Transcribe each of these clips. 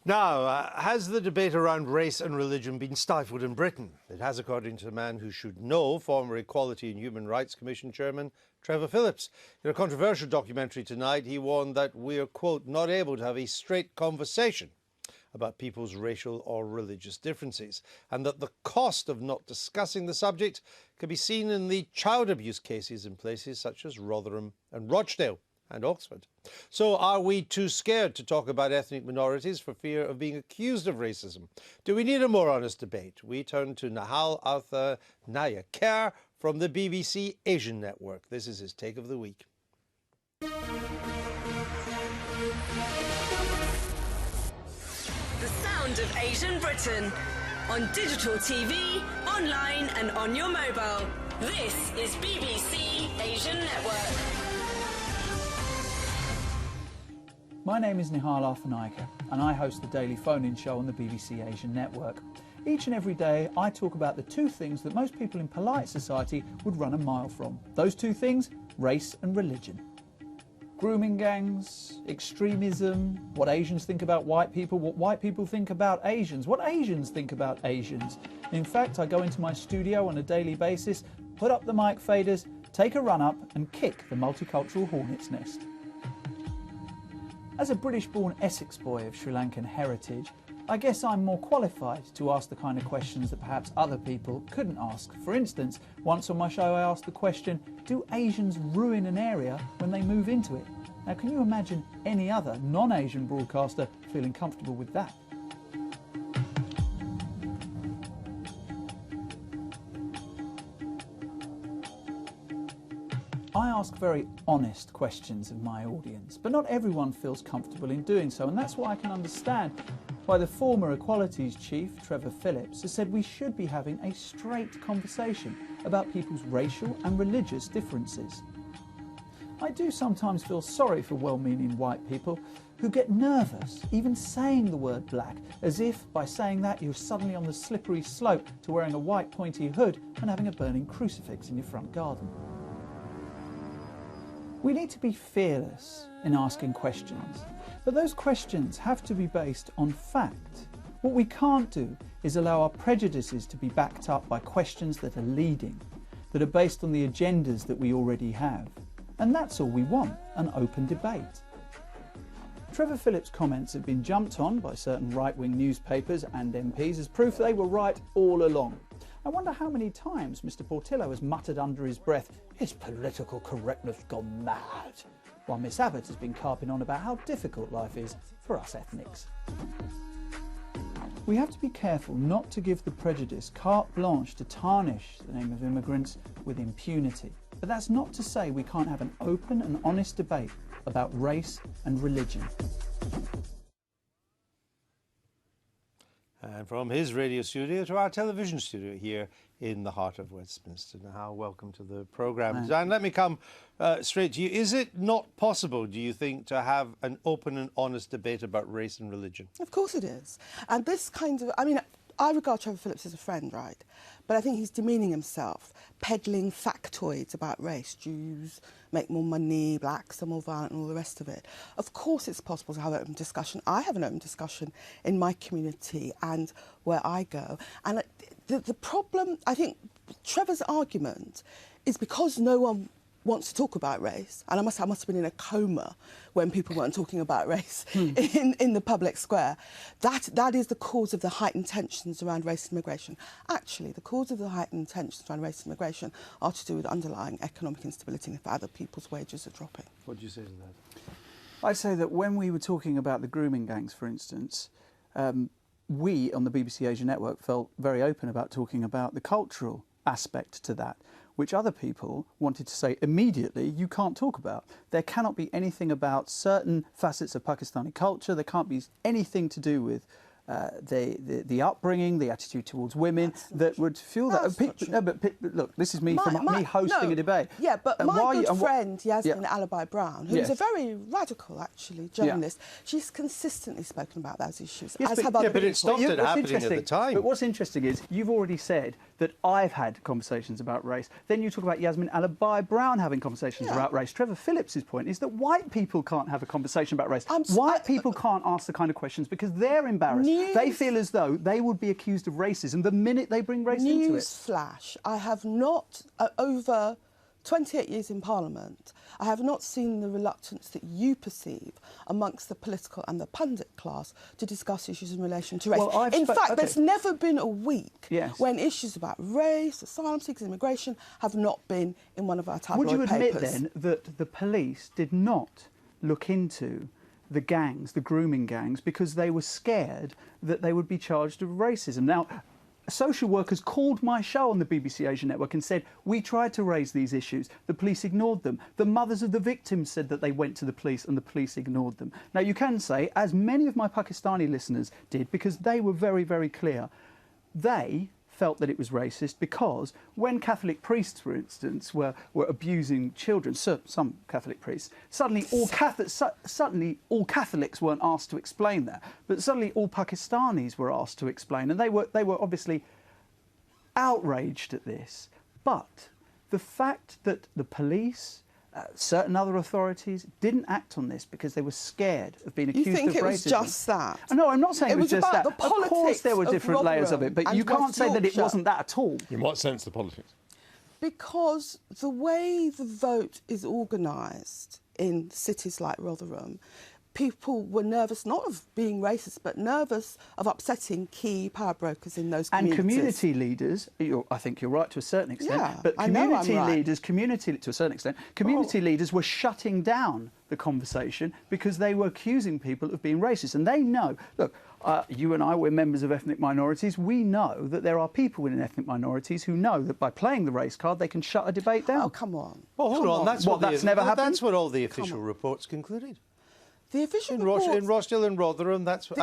Now, has the debate around race and religion been stifled in Britain? It has, according to a man who should know, former Equality and Human Rights Commission Chairman Trevor Phillips. In a controversial documentary tonight, he warned that we're, quote, not able to have a straight conversation about people's racial or religious differences, and that the cost of not discussing the subject can be seen in the child abuse cases in places such as Rotheram and Rochdale and Oxford. So are we too scared to talk about ethnic minorities for fear of being accused of racism? Do we need a more honest debate? We turn to Nihal Arthanayake from the BBC Asian Network. This is his take of the week. The sound of Asian Britain. On digital TV, online and on your mobile. This is BBC Asian Network. My name is Nihal Arthanayake and I host the daily phone-in show on the BBC Asian Network. Each and every day I talk about the two things that most people in polite society would run a mile from. Those two things, race and religion. Grooming gangs, extremism, what Asians think about white people, what white people think about Asians, what Asians think about Asians. In fact, I go into my studio on a daily basis, put up the mic faders, take a run up and kick the multicultural hornet's nest. As a British-born Essex boy of Sri Lankan heritage, I guess I'm more qualified to ask the kind of questions that perhaps other people couldn't ask. For instance, once on my show I asked the question, do Asians ruin an area when they move into it? Now, can you imagine any other non-Asian broadcaster feeling comfortable with that? I ask very honest questions of my audience, but not everyone feels comfortable in doing so, and that's why I can understand why the former Equalities chief, Trevor Phillips, has said we should be having a straight conversation about people's racial and religious differences. I do sometimes feel sorry for well-meaning white people who get nervous even saying the word black, as if by saying that you're suddenly on the slippery slope to wearing a white pointy hood and having a burning crucifix in your front garden. We need to be fearless in asking questions, but those questions have to be based on fact. What we can't do is allow our prejudices to be backed up by questions that are leading, that are based on the agendas that we already have. And that's all we want, an open debate. Trevor Phillips' comments have been jumped on by certain right-wing newspapers and MPs as proof they were right all along. I wonder how many times Mr Portillo has muttered under his breath, "Is political correctness gone mad?" while Miss Abbott has been carping on about how difficult life is for us ethnics. We have to be careful not to give the prejudice carte blanche to tarnish the name of immigrants with impunity. But that's not to say we can't have an open and honest debate about race and religion. And from his radio studio to our television studio here in the heart of Westminster. Now, welcome to the programme. Diane, let me come straight to you. Is it not possible, do you think, to have an open and honest debate about race and religion? Of course it is. And this kind of, I mean, I regard Trevor Phillips as a friend, right? But I think he's demeaning himself, peddling factoids about race. Jews make more money, blacks are more violent, and all the rest of it. Of course it's possible to have an open discussion. I have an open discussion in my community and where I go. And the problem, I think, Trevor's argument is because no one wants to talk about race, and I must have been in a coma when people weren't talking about race in the public square. That is the cause of the heightened tensions around race and immigration. Actually, the cause of the heightened tensions around race and immigration are to do with underlying economic instability and if other people's wages are dropping. What do you say to that? I'd say that when we were talking about the grooming gangs, for instance, we on the BBC Asia Network felt very open about talking about the cultural aspect to that, which other people wanted to say immediately you can't talk about. There cannot be anything about certain facets of Pakistani culture. There can't be anything to do with the upbringing, the attitude towards women that would fuel that. Look, this is me me hosting a debate. Yeah, but my good friend Yasmin Alibi Brown, who is a very radical, actually, journalist, she's consistently spoken about those issues, as have other people. But it stopped it happening at the time. But what's interesting is you've already said that I've had conversations about race. Then you talk about Yasmin Alibi Brown having conversations about race. Trevor Phillips's point is that white people can't have a conversation about race. White people can't ask the kind of questions because they're embarrassed. They feel as though they would be accused of racism the minute they bring race into it. Newsflash, I have not, over 28 years in Parliament, I have not seen the reluctance that you perceive amongst the political and the pundit class to discuss issues in relation to race. Well, in fact, there's never been a week when issues about race, asylum seekers, immigration have not been in one of our tabloid papers. Would you admit then that the police did not look into the gangs, the grooming gangs, because they were scared that they would be charged with racism? Now, social workers called my show on the BBC Asia Network and said, we tried to raise these issues, the police ignored them. The mothers of the victims said that they went to the police and the police ignored them. Now, you can say, as many of my Pakistani listeners did, because they were very, very clear, they felt that it was racist because when Catholic priests, for instance, were abusing children, some Catholic priests, suddenly all Catholics weren't asked to explain that, but suddenly all Pakistanis were asked to explain, and they were obviously outraged at this. But the fact that the police, certain other authorities didn't act on this because they were scared of being accused of racism. You think it was just that? No, I'm not saying it was just that. Of course there were different layers of it, but you can't say that it wasn't that at all. In what sense, the politics? Because the way the vote is organised in cities like Rotheram, people were nervous, not of being racist, but nervous of upsetting key power brokers in those communities. And community leaders, I think you're right to a certain extent, but community leaders, to a certain extent, community leaders were shutting down the conversation because they were accusing people of being racist. And they know, look, you and I, we're members of ethnic minorities. We know that there are people within ethnic minorities who know that by playing the race card, they can shut a debate down. Oh, come on. Well, hold on. That's never happened? That's what all the official reports concluded. The official in Rochdale and Rotheram, and Oxford,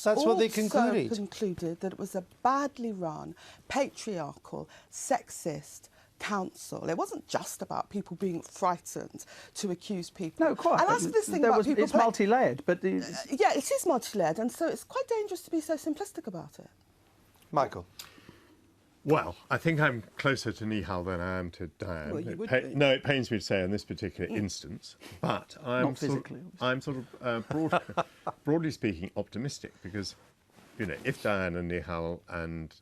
that's what they concluded. Concluded that it was a badly run, patriarchal, sexist council. It wasn't just about people being frightened to accuse people. No, quite. And that's this thing about people. It's multi-layered, but yeah, it is multi-layered, and so it's quite dangerous to be so simplistic about it. Michael. Well, I think I'm closer to Nihal than I am to Diane. Well, you would be. No, it pains me to say in this particular instance, but I'm broadly speaking optimistic because, you know, if Diane and Nihal and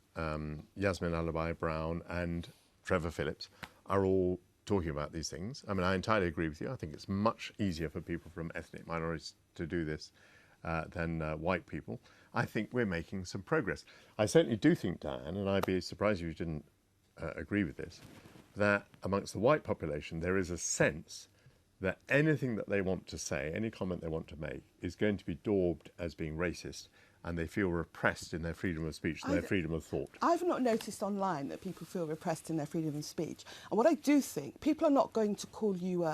Yasmin Alibi Brown and Trevor Phillips are all talking about these things, I mean, I entirely agree with you. I think it's much easier for people from ethnic minorities to do this than white people. I think we're making some progress. I certainly do think, Diane, and I'd be surprised if you didn't agree with this, that amongst the white population there is a sense that anything that they want to say, any comment they want to make, is going to be daubed as being racist, and they feel repressed in their freedom of speech and their freedom of thought. I've not noticed online that people feel repressed in their freedom of speech. And what I do think, people are not going to call you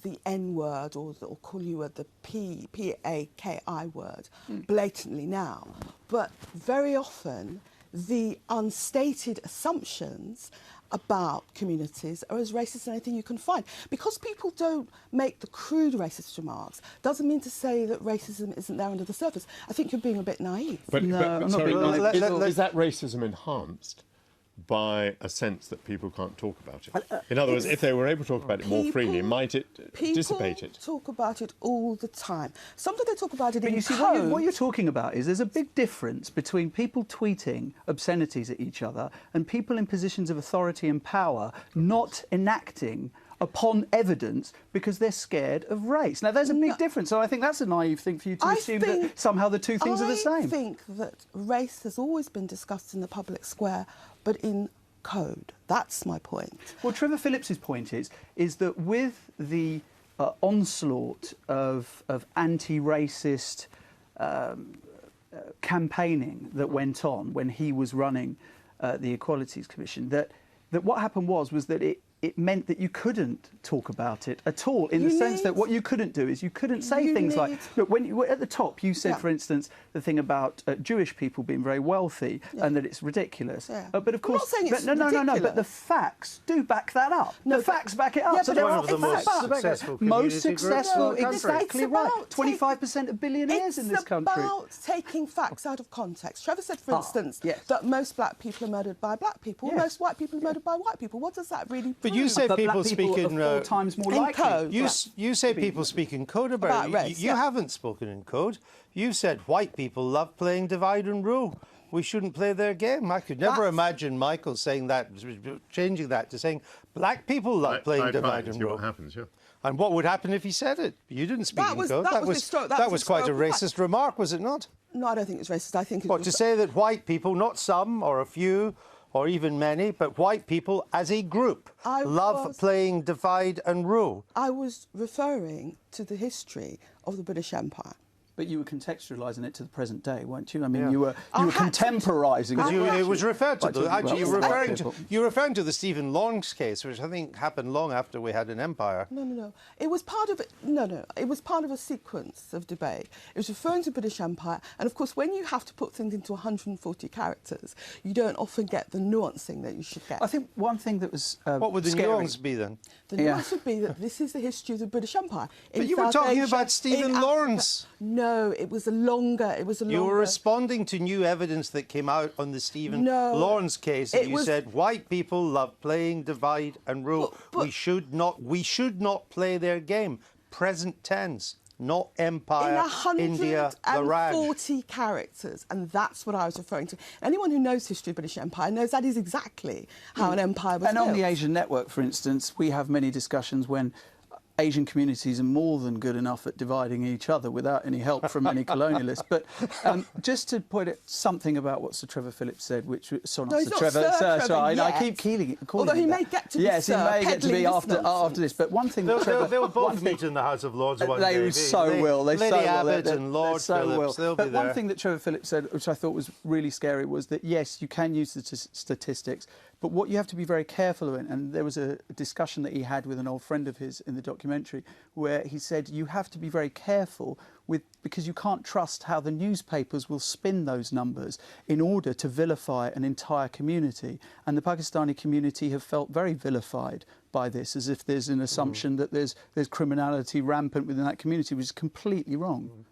the N-word or call you the P-A-K-I word blatantly now. But very often, the unstated assumptions about communities are as racist as anything you can find. Because people don't make the crude racist remarks doesn't mean to say that racism isn't there under the surface. I think you're being a bit naive. But sorry, is that racism enhanced by a sense that people can't talk about it? In other words, if they were able to talk about it more freely, might it dissipate it? People talk about it all the time. Sometimes they talk about it in you see, code. what you're talking about is there's a big difference between people tweeting obscenities at each other and people in positions of authority and power not enacting upon evidence because they're scared of race. Now, there's a big difference, so I think that's a naive thing for you to assume that somehow the two things are the same. I think that race has always been discussed in the public square, but in code. That's my point. Well, Trevor Phillips's point is that with the onslaught of anti-racist campaigning that went on when he was running the Equalities Commission, that what happened was that it meant that you couldn't talk about it at all, in the sense that what you couldn't do is you couldn't say things like, look, when you were at the top, you said, for instance, the thing about Jewish people being very wealthy and that it's ridiculous. But of course, no, but the facts do back that up. The facts back it up. So they're one of the most successful exactly right. 25% of billionaires in this country. It's about taking facts out of context. Trevor said, for instance, that most black people are murdered by black people, most white people are murdered by white people. What does that really prove? But you say people speak in 4 times more likely. Code. You say people speak in code about race. You haven't spoken in code. You said white people love playing divide and rule. We shouldn't play their game. I could never imagine Michael saying that, changing that to saying black people love playing divide and rule. What happens, yeah. And what would happen if he said it? You didn't speak in code. That was quite a racist remark, was it not? No, I don't think it's racist. I think to say that white people, not some or a few, or even many, but white people as a group love playing divide and rule. I was referring to the history of the British Empire. But you were contextualising it to the present day, weren't you? I mean, you were contemporising it. It was referred to. Actually, you're referring to the Stephen Lawrence case, which I think happened long after we had an empire. No. It was part of It was part of a sequence of debate. It was referring to British Empire, and of course, when you have to put things into 140 characters, you don't often get the nuancing that you should get. I think one thing that was what would the nuance be then? The nuance would be that this is the history of the British Empire. But you were talking about Stephen Lawrence. No, it was a longer. You were responding to new evidence that came out on the Stephen Lawrence case, and you said white people love playing divide and rule. We should not play their game. Present tense, not empire, India, the Raj. 140 characters, and that's what I was referring to. Anyone who knows history of British Empire knows that is exactly how an empire was built. And on the Asian network, for instance, we have many discussions when Asian communities are more than good enough at dividing each other without any help from any colonialists. But just to point out something about what Sir Trevor Phillips said, which I keep calling it. Although he may get to be he may get to be after this. But one thing they'll both meet in the House of Lords one day. They so will. Lady Abbott and Lord Phillips, they'll be there. But one thing that Trevor Phillips said, which I thought was really scary, was that yes, you can use the statistics, but what you have to be very careful of, and there was a discussion that he had with an old friend of his in the documentary, where he said you have to be very careful because you can't trust how the newspapers will spin those numbers in order to vilify an entire community. And the Pakistani community have felt very vilified by this, as if there's an assumption that there's criminality rampant within that community, which is completely wrong.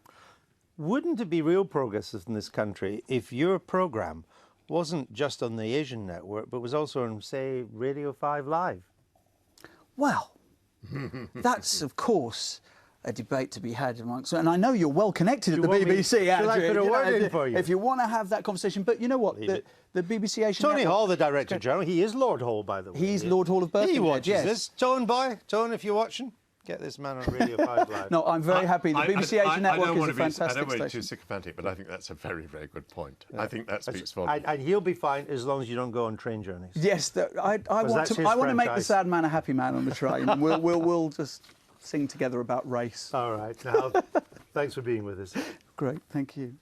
Wouldn't it be real progress in this country if your programme wasn't just on the Asian network, but was also on, say, Radio 5 Live? Well, that's, of course, a debate to be had amongst... And I know you're well connected at the BBC, Andrew. If you want to have that conversation. But you know what? The BBC Asian Tony network, Hall, the Director General, he is Lord Hall, by the way. He's Lord Hall of Birkenhead, He watches this. Tone, boy. Tone, if you're watching, get this man on Radio 5 Live. No, I'm very happy. The BBC Asian network is a fantastic I don't want to be station. too sycophantic, but I think that's a very, very good point. I think that speaks volumes. And he'll be fine as long as you don't go on train journeys. Yes, I want to make the sad man a happy man on the train. And we'll just sing together about race. All right. Now, thanks for being with us. Great, thank you.